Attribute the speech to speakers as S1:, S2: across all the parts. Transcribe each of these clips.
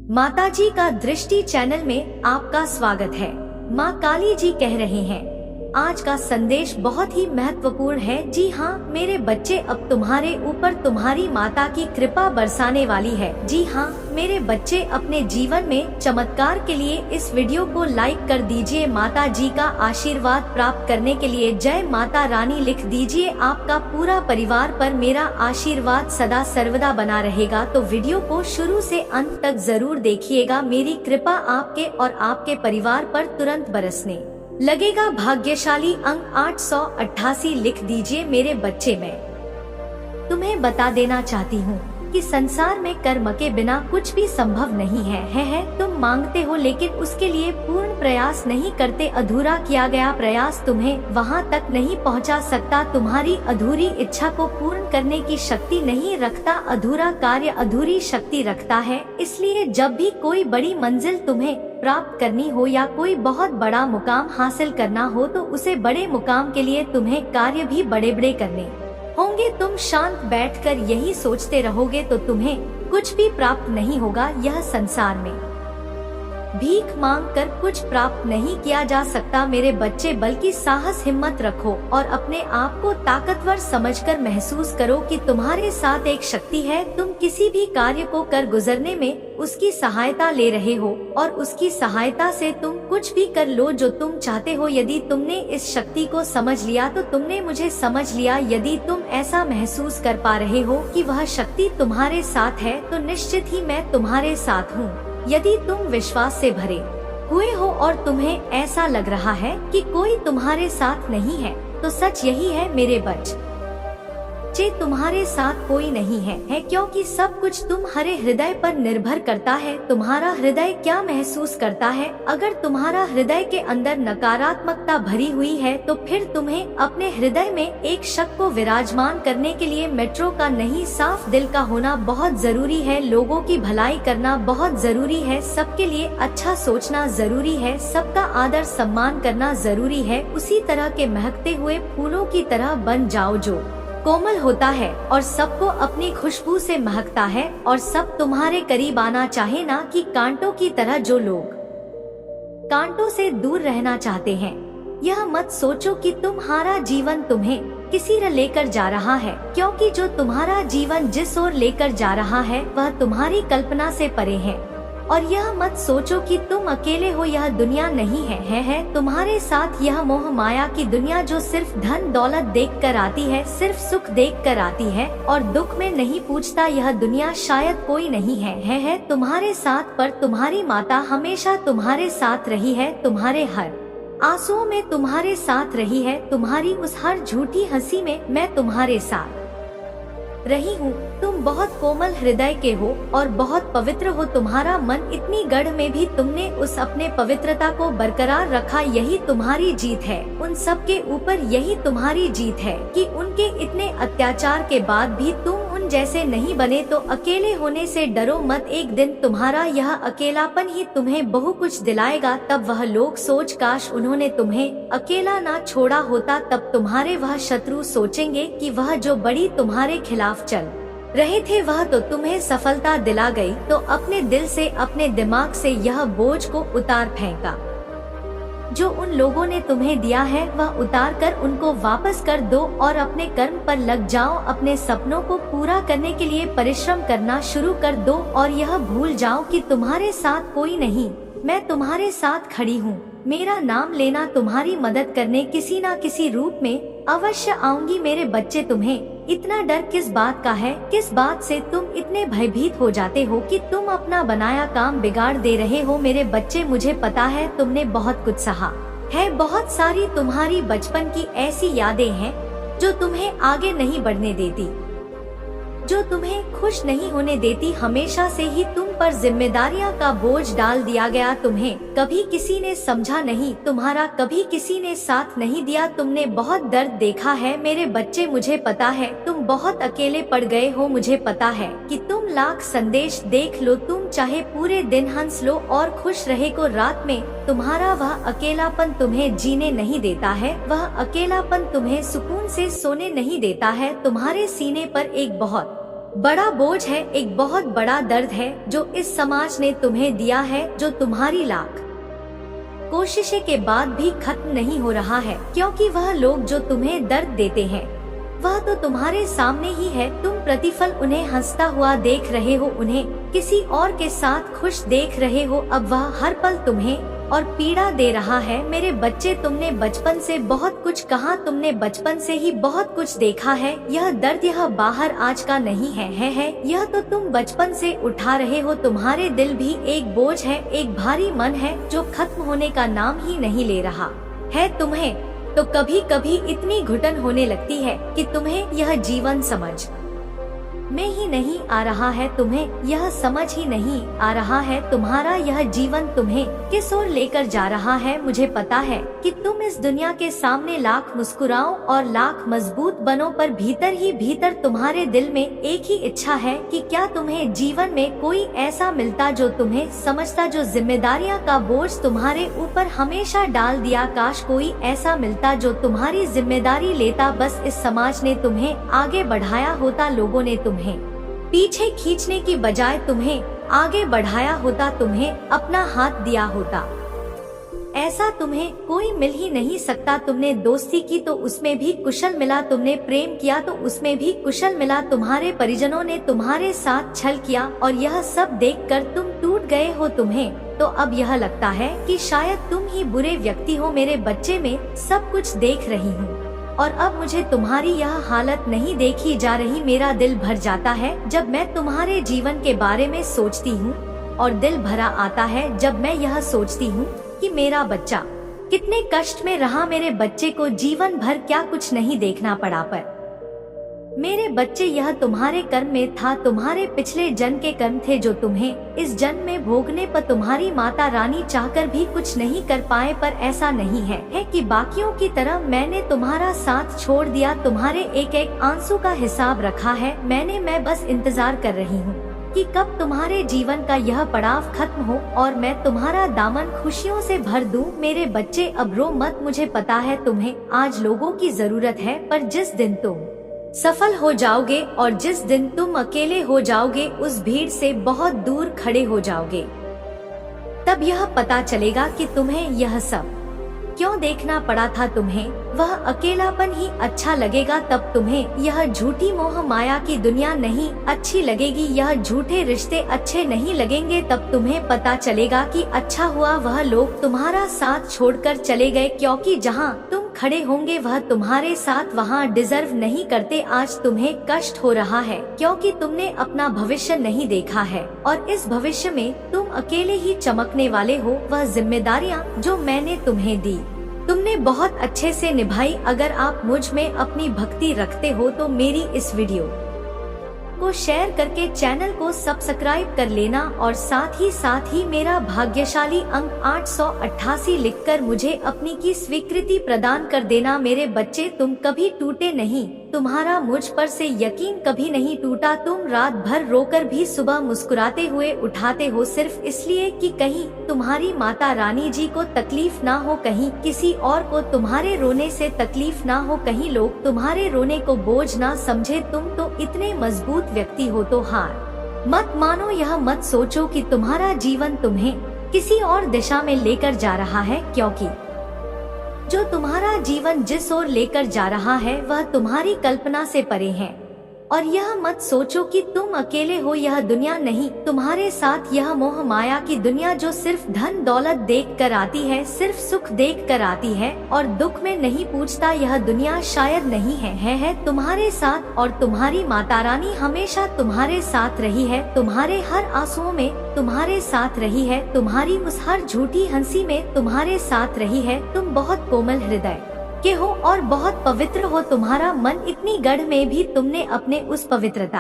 S1: माताजी का दृष्टि चैनल में आपका स्वागत है। माँ काली जी कह रहे हैं, आज का संदेश बहुत ही महत्वपूर्ण है। जी हाँ मेरे बच्चे, अब तुम्हारे ऊपर तुम्हारी माता की कृपा बरसाने वाली है। जी हाँ मेरे बच्चे, अपने जीवन में चमत्कार के लिए इस वीडियो को लाइक कर दीजिए। माता जी का आशीर्वाद प्राप्त करने के लिए जय माता रानी लिख दीजिए। आपका पूरा परिवार पर मेरा आशीर्वाद सदा सर्वदा बना रहेगा। तो वीडियो को शुरू से अंत तक जरूर देखिएगा। मेरी कृपा आपके और आपके परिवार पर तुरंत बरसने लगेगा। भाग्यशाली अंक 888 लिख दीजिए। मेरे बच्चे, मैं तुम्हें बता देना चाहती हूँ कि संसार में कर्म के बिना कुछ भी संभव नहीं है। तुम मांगते हो लेकिन उसके लिए पूर्ण प्रयास नहीं करते। अधूरा किया गया प्रयास तुम्हें वहाँ तक नहीं पहुँचा सकता। तुम्हारी अधूरी इच्छा को पूर्ण करने की शक्ति नहीं रखता। अधूरा कार्य अधूरी शक्ति रखता है। इसलिए जब भी कोई बड़ी मंजिल तुम्हें प्राप्त करनी हो या कोई बहुत बड़ा मुकाम हासिल करना हो, तो उसे बड़े मुकाम के लिए तुम्हें कार्य भी बड़े बड़े करने होंगे। तुम शांत बैठकर यही सोचते रहोगे तो तुम्हें कुछ भी प्राप्त नहीं होगा। यह संसार में भीख मांग कर कुछ प्राप्त नहीं किया जा सकता मेरे बच्चे, बल्कि साहस हिम्मत रखो और अपने आप को ताकतवर समझकर महसूस करो कि तुम्हारे साथ एक शक्ति है। तुम किसी भी कार्य को कर गुजरने में उसकी सहायता ले रहे हो और उसकी सहायता से तुम कुछ भी कर लो जो तुम चाहते हो। यदि तुमने इस शक्ति को समझ लिया तो तुमने मुझे समझ लिया। यदि तुम ऐसा महसूस कर पा रहे हो कि वह शक्ति तुम्हारे साथ है तो निश्चित ही मैं तुम्हारे साथ हूँ। यदि तुम विश्वास से भरे हुए हो और तुम्हें ऐसा लग रहा है कि कोई तुम्हारे साथ नहीं है, तो सच यही है मेरे बच्चे, तुम्हारे साथ कोई नहीं है क्योंकि सब कुछ तुम्हारे हृदय पर निर्भर करता है। तुम्हारा हृदय क्या महसूस करता है? अगर तुम्हारा हृदय के अंदर नकारात्मकता भरी हुई है तो फिर तुम्हें अपने हृदय में एक शक को विराजमान करने के लिए मेट्रो का नहीं, साफ दिल का होना बहुत जरूरी है। लोगों की भलाई करना बहुत जरूरी है। सबके लिए अच्छा सोचना जरूरी है। सबका आदर सम्मान करना जरूरी है। उसी तरह के महकते हुए फूलों की तरह बन जाओ जो कोमल होता है और सबको अपनी खुशबू से महकता है और सब तुम्हारे करीब आना चाहे, ना कि कांटों की तरह जो लोग कांटों से दूर रहना चाहते हैं। यह मत सोचो कि तुम्हारा जीवन तुम्हें किसी र लेकर जा रहा है, क्योंकि जो तुम्हारा जीवन जिस ओर लेकर जा रहा है वह तुम्हारी कल्पना से परे है। और यह मत सोचो कि तुम अकेले हो। यह दुनिया नहीं है तुम्हारे साथ। यह मोह माया की दुनिया जो सिर्फ धन दौलत देख कर आती है, सिर्फ सुख देख कर आती है और दुख में नहीं पूछता, यह दुनिया शायद कोई नहीं है तुम्हारे साथ। पर तुम्हारी माता हमेशा तुम्हारे साथ रही है। तुम्हारे हर आंसुओं में तुम्हारे साथ रही है। तुम्हारी उस हर झूठी हंसी में मैं तुम्हारे साथ रही हूँ। तुम बहुत कोमल हृदय के हो और बहुत पवित्र हो। तुम्हारा मन इतनी गढ़ में भी तुमने उस अपने पवित्रता को बरकरार रखा। यही तुम्हारी जीत है। उन सब के ऊपर यही तुम्हारी जीत है कि उनके इतने अत्याचार के बाद भी तुम उन जैसे नहीं बने। तो अकेले होने से डरो मत। एक दिन तुम्हारा यह अकेलापन ही तुम्हें बहु कुछ दिलाएगा। तब वह लोग सोच, काश उन्होंने तुम्हें अकेला ना छोड़ा होता। तब तुम्हारे वह शत्रु सोचेंगे कि वह जो बड़ी तुम्हारे खिलाफ चल रहे थे वह तो तुम्हें सफलता दिला गई। तो अपने दिल से, अपने दिमाग से यह बोझ को उतार फेंका जो उन लोगों ने तुम्हें दिया है, वह उतार कर उनको वापस कर दो और अपने कर्म पर लग जाओ। अपने सपनों को पूरा करने के लिए परिश्रम करना शुरू कर दो और यह भूल जाओ कि तुम्हारे साथ कोई नहीं, मैं तुम्हारे साथ खड़ी हूँ। मेरा नाम लेना, तुम्हारी मदद करने किसी न किसी रूप में अवश्य आऊंगी। मेरे बच्चे, तुम्हें इतना डर किस बात का है? किस बात से तुम इतने भयभीत हो जाते हो कि तुम अपना बनाया काम बिगाड़ दे रहे हो? मेरे बच्चे, मुझे पता है तुमने बहुत कुछ सहा है। बहुत सारी तुम्हारी बचपन की ऐसी यादें हैं जो तुम्हें आगे नहीं बढ़ने देती, जो तुम्हें खुश नहीं होने देती। हमेशा से ही तुम पर जिम्मेदारियां का बोझ डाल दिया गया। तुम्हें कभी किसी ने समझा नहीं, तुम्हारा कभी किसी ने साथ नहीं दिया। तुमने बहुत दर्द देखा है मेरे बच्चे, मुझे पता है तुम बहुत अकेले पड़ गए हो। मुझे पता है कि तुम लाख संदेश देख लो, तुम चाहे पूरे दिन हंस लो और खुश रहे को, रात में तुम्हारा वह अकेलापन तुम्हें जीने नहीं देता है। वह अकेलापन तुम्हें सुकून से सोने नहीं देता है। तुम्हारे सीने पर एक बहुत बड़ा बोझ है, एक बहुत बड़ा दर्द है जो इस समाज ने तुम्हें दिया है, जो तुम्हारी लाख कोशिशें के बाद भी खत्म नहीं हो रहा है, क्योंकि वह लोग जो तुम्हें दर्द देते हैं वह तो तुम्हारे सामने ही है। तुम प्रतिफल उन्हें हंसता हुआ देख रहे हो, उन्हें किसी और के साथ खुश देख रहे हो। अब वह हर पल तुम्हें और पीड़ा दे रहा है। मेरे बच्चे, तुमने बचपन से बहुत कुछ कहा, तुमने बचपन से ही बहुत कुछ देखा है। यह दर्द यह बाहर आज का नहीं है, यह तो तुम बचपन से उठा रहे हो। तुम्हारे दिल भी एक बोझ है, एक भारी मन है जो खत्म होने का नाम ही नहीं ले रहा है। तुम्हें तो कभी कभी इतनी घुटन होने लगती है कि तुम्हें यह जीवन समझ में ही नहीं आ रहा है, तुम्हें यह समझ ही नहीं आ रहा है तुम्हारा यह जीवन तुम्हें किस ओर लेकर जा रहा है। मुझे पता है कि तुम इस दुनिया के सामने लाख मुस्कुराओ और लाख मजबूत बनो, पर भीतर ही भीतर तुम्हारे दिल में एक ही इच्छा है कि क्या तुम्हें जीवन में कोई ऐसा मिलता जो तुम्हें समझता, जो जिम्मेदारियां का बोझ तुम्हारे ऊपर हमेशा डाल दिया। काश कोई ऐसा मिलता जो तुम्हारी जिम्मेदारी लेता। बस इस समाज ने तुम्हें आगे बढ़ाया होता, लोगों ने तुम्हें पीछे खींचने की बजाय तुम्हें आगे बढ़ाया होता, तुम्हें अपना हाथ दिया होता। ऐसा तुम्हें कोई मिल ही नहीं सकता। तुमने दोस्ती की तो उसमें भी कुशल मिला, तुमने प्रेम किया तो उसमें भी कुशल मिला। तुम्हारे परिजनों ने तुम्हारे साथ छल किया और यह सब देखकर तुम टूट गए हो। तुम्हें तो अब यह लगता है कि शायद तुम ही बुरे व्यक्ति हो। मेरे बच्चे, में सब कुछ देख रही हूँ और अब मुझे तुम्हारी यह हालत नहीं देखी जा रही। मेरा दिल भर जाता है जब मैं तुम्हारे जीवन के बारे में सोचती हूँ और दिल भरा आता है जब मैं यह सोचती हूँ कि मेरा बच्चा कितने कष्ट में रहा। मेरे बच्चे को जीवन भर क्या कुछ नहीं देखना पड़ा, पर मेरे बच्चे यह तुम्हारे कर्म में था, तुम्हारे पिछले जन्म के कर्म थे जो तुम्हें इस जन्म में भोगने पर तुम्हारी माता रानी चाहकर भी कुछ नहीं कर पाए। पर ऐसा नहीं है कि बाकियों की तरह मैंने तुम्हारा साथ छोड़ दिया। तुम्हारे एक एक आंसू का हिसाब रखा है मैंने। मैं बस इंतजार कर रही हूँ कि कब तुम्हारे जीवन का यह पड़ाव खत्म हो और मैं तुम्हारा दामन खुशियों से भर दूं। मेरे बच्चे, अब रो मत। मुझे पता है तुम्हें आज लोगों की जरूरत है, पर जिस दिन तुम सफल हो जाओगे और जिस दिन तुम अकेले हो जाओगे, उस भीड़ से बहुत दूर खड़े हो जाओगे, तब यह पता चलेगा कि तुम्हें यह सब क्यों देखना पड़ा था। तुम्हें वह अकेलापन ही अच्छा लगेगा, तब तुम्हें यह झूठी मोह माया की दुनिया नहीं अच्छी लगेगी, यह झूठे रिश्ते अच्छे नहीं लगेंगे। तब तुम्हें पता चलेगा कि अच्छा हुआ वह लोग तुम्हारा साथ छोड़कर चले गए, क्योंकि जहां तुम खड़े होंगे वह तुम्हारे साथ वहां डिजर्व नहीं करते। आज तुम्हें कष्ट हो रहा है क्योंकि तुमने अपना भविष्य नहीं देखा है और इस भविष्य में तुम अकेले ही चमकने वाले हो। वह जिम्मेदारियां जो मैंने तुम्हें दी तुमने बहुत अच्छे से निभाई। अगर आप मुझ में अपनी भक्ति रखते हो तो मेरी इस वीडियो को शेयर करके चैनल को सब्सक्राइब कर लेना और साथ ही मेरा भाग्यशाली अंक 888 लिखकर मुझे अपनी की स्वीकृति प्रदान कर देना। मेरे बच्चे, तुम कभी टूटे नहीं, तुम्हारा मुझ पर से यकीन कभी नहीं टूटा। तुम रात भर रोकर भी सुबह मुस्कुराते हुए उठाते हो, सिर्फ इसलिए कि कहीं तुम्हारी माता रानी जी को तकलीफ ना हो, कहीं किसी और को तुम्हारे रोने से तकलीफ ना हो, कहीं लोग तुम्हारे रोने को बोझ ना समझे। तुम तो इतने मजबूत व्यक्ति हो तो हार मत मानो। यह मत सोचो कि तुम्हारा जीवन तुम्हें किसी और दिशा में लेकर जा रहा है, क्योंकि जो तुम्हारा जीवन जिस ओर लेकर जा रहा है वह तुम्हारी कल्पना से परे है। और यह मत सोचो कि तुम अकेले हो, यह दुनिया नहीं, तुम्हारे साथ यह मोह माया की दुनिया जो सिर्फ धन दौलत देख कर आती है, सिर्फ सुख देख कर आती है और दुख में नहीं पूछता। यह दुनिया शायद नहीं है तुम्हारे साथ, और तुम्हारी माता रानी हमेशा तुम्हारे साथ रही है, तुम्हारे हर आंसुओं में तुम्हारे साथ रही है, तुम्हारी उस हर झूठी हंसी में तुम्हारे साथ रही है। तुम बहुत कोमल हृदय के हो और बहुत पवित्र हो। तुम्हारा मन इतनी गढ़ में भी तुमने अपने उस पवित्रता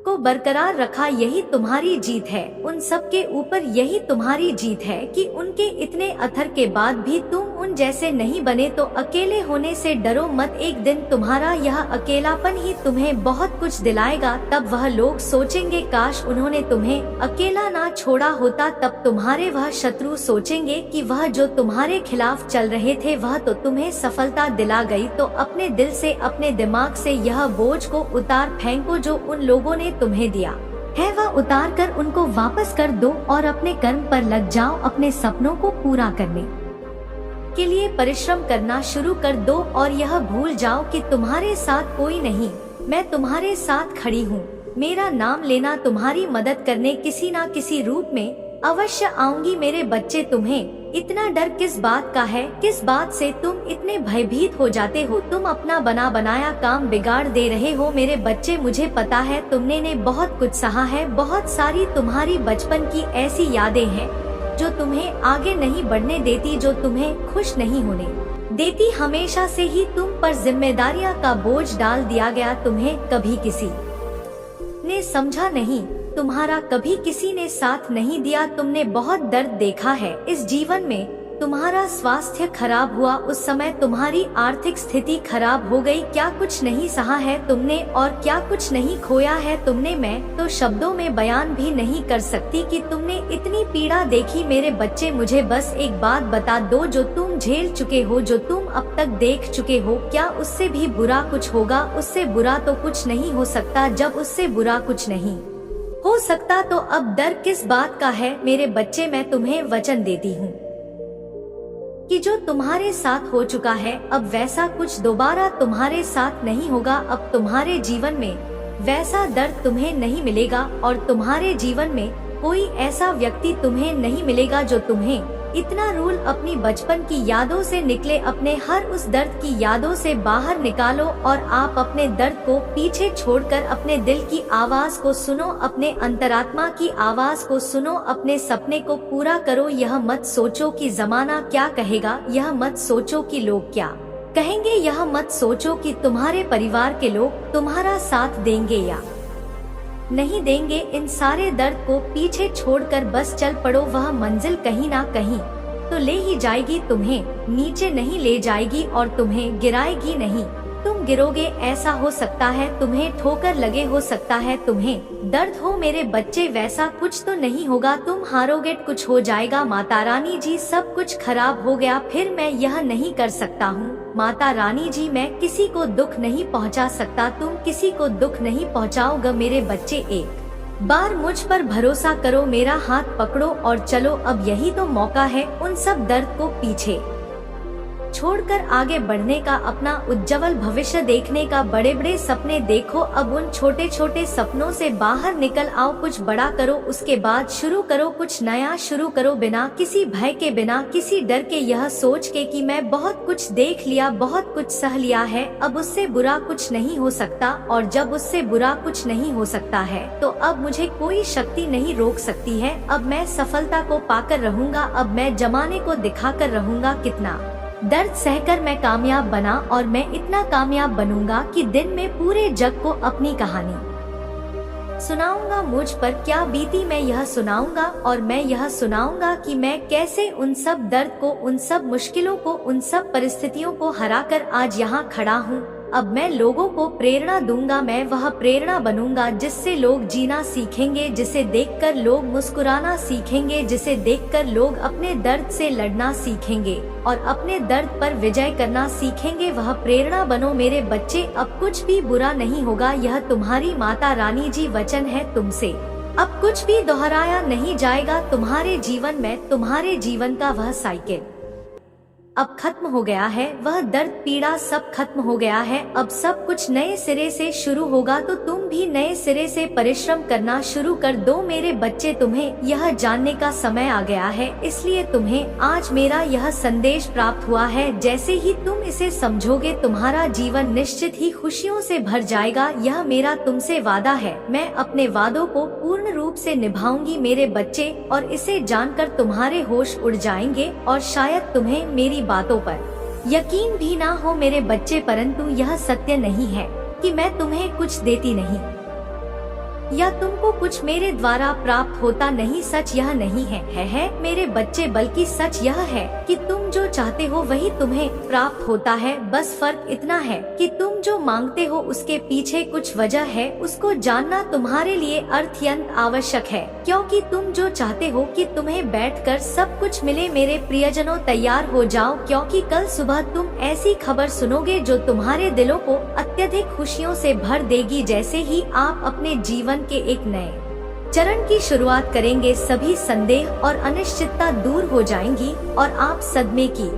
S1: को बरकरार रखा, यही तुम्हारी जीत है। उन सब के ऊपर यही तुम्हारी जीत है कि उनके इतने अथर के बाद भी तुम उन जैसे नहीं बने। तो अकेले होने से डरो मत, एक दिन तुम्हारा यह अकेलापन ही तुम्हें बहुत कुछ दिलाएगा। तब वह लोग सोचेंगे काश उन्होंने तुम्हें अकेला ना छोड़ा होता। तब तुम्हारे वह शत्रु सोचेंगे कि वह जो तुम्हारे खिलाफ चल रहे थे वह तो तुम्हें सफलता दिला गई। तो अपने दिल से, अपने दिमाग से यह बोझ को उतार फेंको जो उन लोगों ने तुम्हें दिया है, वह उतार कर उनको वापस कर दो और अपने कर्म पर लग जाओ। अपने सपनों को पूरा करने के लिए परिश्रम करना शुरू कर दो और यह भूल जाओ कि तुम्हारे साथ कोई नहीं, मैं तुम्हारे साथ खड़ी हूँ। मेरा नाम लेना, तुम्हारी मदद करने किसी ना किसी रूप में अवश्य आऊंगी। मेरे बच्चे, तुम्हें इतना डर किस बात का है? किस बात से तुम इतने भयभीत हो जाते हो? तुम अपना बना बनाया काम बिगाड़ दे रहे हो। मेरे बच्चे, मुझे पता है तुमने बहुत कुछ सहा है, बहुत सारी तुम्हारी बचपन की ऐसी यादें हैं जो तुम्हें आगे नहीं बढ़ने देती, जो तुम्हें खुश नहीं होने देती। हमेशा से ही तुम पर जिम्मेदारियां का बोझ डाल दिया गया। तुम्हें कभी किसी ने समझा नहीं, तुम्हारा कभी किसी ने साथ नहीं दिया। तुमने बहुत दर्द देखा है इस जीवन में। तुम्हारा स्वास्थ्य खराब हुआ, उस समय तुम्हारी आर्थिक स्थिति खराब हो गई। क्या कुछ नहीं सहा है तुमने और क्या कुछ नहीं खोया है तुमने। मैं तो शब्दों में बयान भी नहीं कर सकती कि तुमने इतनी पीड़ा देखी। मेरे बच्चे, मुझे बस एक बात बता दो, जो तुम झेल चुके हो, जो तुम अब तक देख चुके हो, क्या उससे भी बुरा कुछ होगा? उससे बुरा तो कुछ नहीं हो सकता। जब उससे बुरा कुछ नहीं हो सकता तो अब डर किस बात का है? मेरे बच्चे, मैं तुम्हें वचन देती हूँ कि जो तुम्हारे साथ हो चुका है अब वैसा कुछ दोबारा तुम्हारे साथ नहीं होगा। अब तुम्हारे जीवन में वैसा दर्द तुम्हें नहीं मिलेगा और तुम्हारे जीवन में कोई ऐसा व्यक्ति तुम्हें नहीं मिलेगा जो तुम्हें इतना रूल अपनी बचपन की यादों से निकले। अपने हर उस दर्द की यादों से बाहर निकालो और आप अपने दर्द को पीछे छोड़कर अपने दिल की आवाज को सुनो, अपने अंतरात्मा की आवाज को सुनो, अपने सपने को पूरा करो। यह मत सोचो कि जमाना क्या कहेगा, यह मत सोचो कि लोग क्या कहेंगे, यह मत सोचो कि तुम्हारे परिवार के लोग तुम्हारा साथ देंगे या नहीं देंगे। इन सारे दर्द को पीछे छोड़कर बस चल पड़ो। वह मंजिल कहीं ना कहीं तो ले ही जाएगी, तुम्हें नीचे नहीं ले जाएगी और तुम्हें गिराएगी नहीं। तुम गिरोगे, ऐसा हो सकता है तुम्हें ठोकर लगे, हो सकता है तुम्हें दर्द हो। मेरे बच्चे, वैसा कुछ तो नहीं होगा। तुम हारोगे, कुछ हो जाएगा। माता रानी जी, सब कुछ खराब हो गया, फिर मैं यह नहीं कर सकता हूँ। माता रानी जी, मैं किसी को दुख नहीं पहुँचा सकता, तुम किसी को दुख नहीं पहुँचाओगे। मेरे बच्चे, एक बार मुझ पर भरोसा करो, मेरा हाथ पकड़ो और चलो। अब यही तो मौका है उन सब दर्द को पीछे छोड़कर आगे बढ़ने का, अपना उज्जवल भविष्य देखने का। बड़े बड़े सपने देखो, अब उन छोटे छोटे सपनों से बाहर निकल आओ। कुछ बड़ा करो, उसके बाद शुरू करो कुछ नया, शुरू करो बिना किसी भय के, बिना किसी डर के, यह सोच के कि मैं बहुत कुछ देख लिया, बहुत कुछ सह लिया है, अब उससे बुरा कुछ नहीं हो सकता। और जब उससे बुरा कुछ नहीं हो सकता है तो अब मुझे कोई शक्ति नहीं रोक सकती है। अब मैं सफलता को पाकर रहूंगा, अब मैं जमाने को दिखाकर रहूंगा कितना दर्द सहकर मैं कामयाब बना और मैं इतना कामयाब बनूंगा कि दिन में पूरे जग को अपनी कहानी सुनाऊंगा। मुझ पर क्या बीती मैं यह सुनाऊंगा और मैं यह सुनाऊंगा कि मैं कैसे उन सब दर्द को, उन सब मुश्किलों को, उन सब परिस्थितियों को हराकर आज यहाँ खड़ा हूँ। अब मैं लोगों को प्रेरणा दूंगा, मैं वह प्रेरणा बनूंगा जिससे लोग जीना सीखेंगे, जिसे देखकर लोग मुस्कुराना सीखेंगे, जिसे देखकर लोग अपने दर्द से लड़ना सीखेंगे और अपने दर्द पर विजय करना सीखेंगे। वह प्रेरणा बनो मेरे बच्चे, अब कुछ भी बुरा नहीं होगा। यह तुम्हारी माता रानी जी वचन है तुमसे, अब कुछ भी दोहराया नहीं जाएगा तुम्हारे जीवन में। तुम्हारे जीवन का वह साइकिल अब खत्म हो गया है, वह दर्द पीड़ा सब खत्म हो गया है। अब सब कुछ नए सिरे से शुरू होगा, तो तुम भी नए सिरे से परिश्रम करना शुरू कर दो मेरे बच्चे। तुम्हें यह जानने का समय आ गया है, इसलिए तुम्हें आज मेरा यह संदेश प्राप्त हुआ है। जैसे ही तुम इसे समझोगे तुम्हारा जीवन निश्चित ही खुशियों से भर जाएगा। यह मेरा तुमसे वादा है, मैं अपने वादों को पूर्ण रूप से निभाऊंगी मेरे बच्चे, और इसे जानकर तुम्हारे होश उड़ जाएंगे और शायद तुम्हें मेरी बातों पर यकीन भी ना हो मेरे बच्चे, परंतु यह सत्य नहीं है कि मैं तुम्हें कुछ देती नहीं। या तुमको कुछ मेरे द्वारा प्राप्त होता नहीं, सच यह नहीं है मेरे बच्चे, बल्कि सच यह है कि तुम जो चाहते हो वही तुम्हें प्राप्त होता है। बस फर्क इतना है कि तुम जो मांगते हो उसके पीछे कुछ वजह है, उसको जानना तुम्हारे लिए अत्यंत आवश्यक है। क्योंकि तुम जो चाहते हो कि तुम्हें बैठकर सब कुछ मिले, मेरे प्रियजनों तैयार हो जाओ, क्योंकि कल सुबह तुम ऐसी खबर सुनोगे जो तुम्हारे दिलों को अत्यधिक खुशियों से भर देगी। जैसे ही आप अपने जीवन के एक नए चरण की शुरुआत करेंगे, सभी संदेह और अनिश्चितता दूर हो जाएंगी और आप सदमे की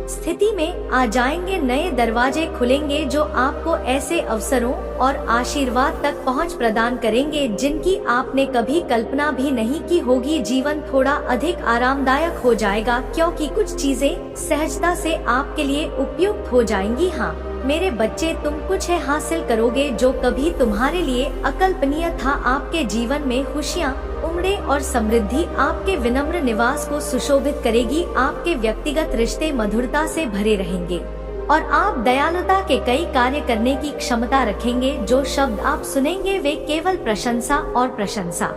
S1: स्थिति में आ जाएंगे। नए दरवाजे खुलेंगे जो आपको ऐसे अवसरों और आशीर्वाद तक पहुंच प्रदान करेंगे जिनकी आपने कभी कल्पना भी नहीं की होगी। जीवन थोड़ा अधिक आरामदायक हो जाएगा, क्योंकि कुछ चीजें सहजता से आपके लिए उपयुक्त हो जाएंगी। हाँ मेरे बच्चे, तुम कुछ है हासिल करोगे जो कभी तुम्हारे लिए अकल्पनीय था। आपके जीवन में खुशियाँ उमड़े और समृद्धि आपके विनम्र निवास को सुशोभित करेगी। आपके व्यक्तिगत रिश्ते मधुरता से भरे रहेंगे और आप दयालुता के कई कार्य करने की क्षमता रखेंगे। जो शब्द आप सुनेंगे वे केवल प्रशंसा और प्रशंसा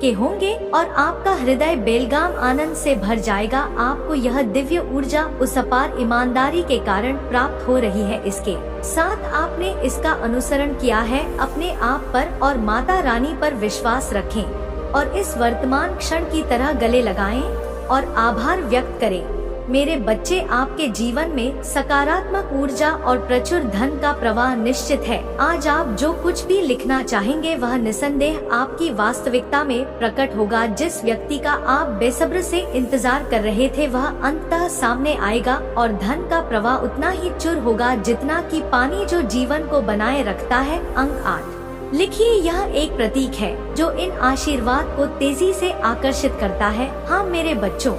S1: के होंगे और आपका हृदय बेलगाम आनंद से भर जाएगा। आपको यह दिव्य ऊर्जा उस अपार ईमानदारी के कारण प्राप्त हो रही है। इसके साथ आपने इसका अनुसरण किया है। अपने आप पर और माता रानी पर विश्वास रखें और इस वर्तमान क्षण की तरह गले लगाएं और आभार व्यक्त करें। मेरे बच्चे, आपके जीवन में सकारात्मक ऊर्जा और प्रचुर धन का प्रवाह निश्चित है। आज आप जो कुछ भी लिखना चाहेंगे वह निसंदेह आपकी वास्तविकता में प्रकट होगा। जिस व्यक्ति का आप बेसब्र से इंतजार कर रहे थे वह अंततः सामने आएगा और धन का प्रवाह उतना ही चुर होगा जितना कि पानी जो जीवन को बनाए रखता है। अंक 8 लिखिए, यह एक प्रतीक है जो इन आशीर्वाद को तेजी से आकर्षित करता है। हाँ मेरे बच्चों,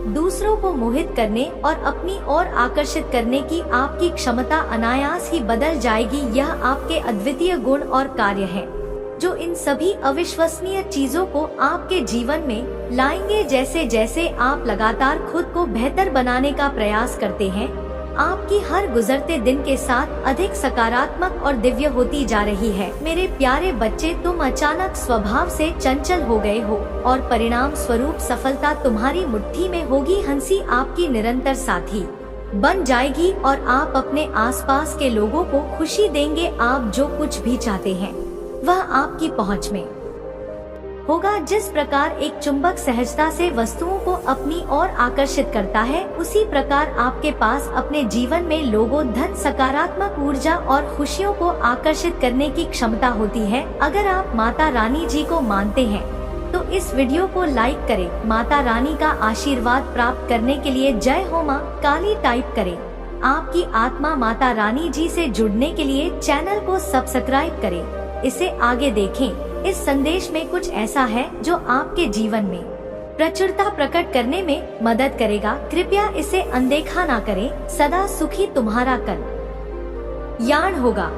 S1: दूसरों को मोहित करने और अपनी ओर आकर्षित करने की आपकी क्षमता अनायास ही बदल जाएगी। यह आपके अद्वितीय गुण और कार्य है जो इन सभी अविश्वसनीय चीजों को आपके जीवन में लाएंगे। जैसे जैसे आप लगातार खुद को बेहतर बनाने का प्रयास करते हैं, आपकी हर गुजरते दिन के साथ अधिक सकारात्मक और दिव्य होती जा रही है। मेरे प्यारे बच्चे, तुम अचानक स्वभाव से चंचल हो गए हो और परिणाम स्वरूप सफलता तुम्हारी मुट्ठी में होगी। हंसी आपकी निरंतर साथी बन जाएगी और आप अपने आसपास के लोगों को खुशी देंगे। आप जो कुछ भी चाहते हैं वह आपकी पहुंच में होगा। जिस प्रकार एक चुंबक सहजता से वस्तुओं को अपनी ओर आकर्षित करता है, उसी प्रकार आपके पास अपने जीवन में लोगों, धन, सकारात्मक ऊर्जा और खुशियों को आकर्षित करने की क्षमता होती है। अगर आप माता रानी जी को मानते हैं तो इस वीडियो को लाइक करें। माता रानी का आशीर्वाद प्राप्त करने के लिए जय हो मां काली टाइप करें। आपकी आत्मा माता रानी जी से जुड़ने के लिए चैनल को सब्सक्राइब करें। इसे आगे देखें। इस संदेश में कुछ ऐसा है जो आपके जीवन में प्रचुरता प्रकट करने में मदद करेगा। कृपया इसे अनदेखा ना करें। सदा सुखी तुम्हारा कल्याण होगा।